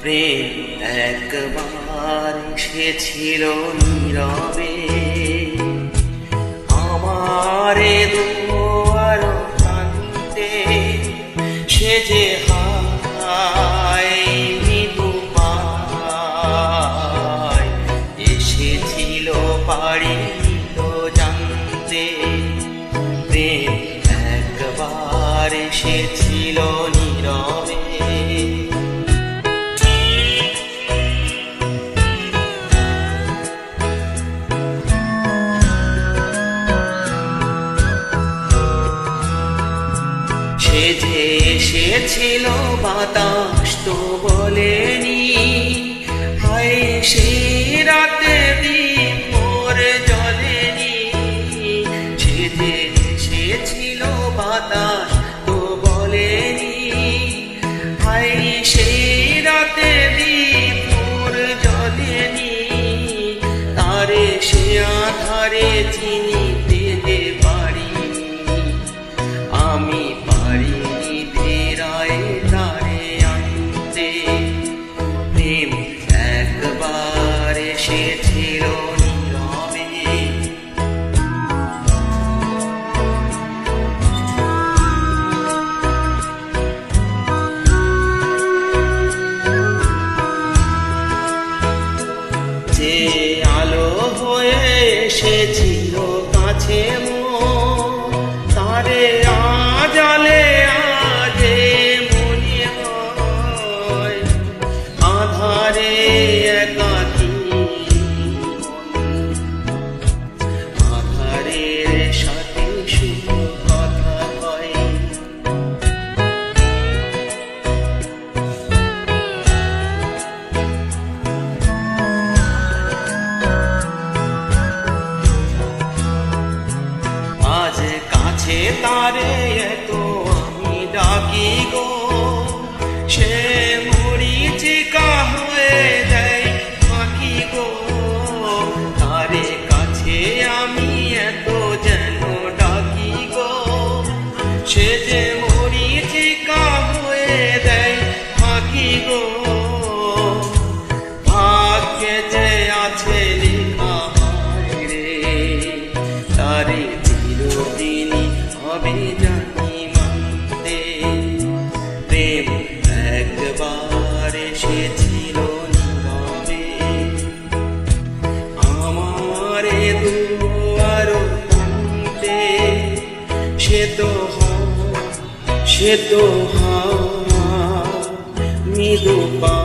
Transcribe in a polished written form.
প্রেম একবার এসেছিল নীরবে আমারে দুয়ার প্রান্তে, সে যে হায় মৃদু পায় এসেছিল পারিল জানতে। প্রেম একবার এসেছিল নীরবে। সে যে এসেছিল বাতাস তো বলেনি, হায় সে রাতে দ্বীপ মোর জ্বলেনি। সে যে এসেছিল বাতাস তো বলেনি, হায় সে রাতে দ্বীপ মোর জ্বলেনি। তারে সে আধারে চিনিতে যে পারিনি, আমি পারিনি ফেরায় তারে আনতে। প্রেম একবার এসেছিল নীরবে। যে আলো হয়ে এসেছিল কাছে তারে আজালে আজে মনে হয়, আধারে একাকী আধারের সাথে শুধু কথা হয়। আজ কাছে তারে এত আমি ডাকি গো, সে মরিচিকা হয়ে দেয় ফাঁকি গো। তারে কাছে আমি এত যেন ডাকি গো, সে যে মরিচিকা হয়ে দেয় ফাঁকি গো। ভাগ্যে যে আছে লেখা হয় রে, তারে চিরদিনই হবে জানি মানতে। প্রেম একবার এসেছিল নীরবে আমারে দুয়ার প্রান্তে। সে তো মৃদু পা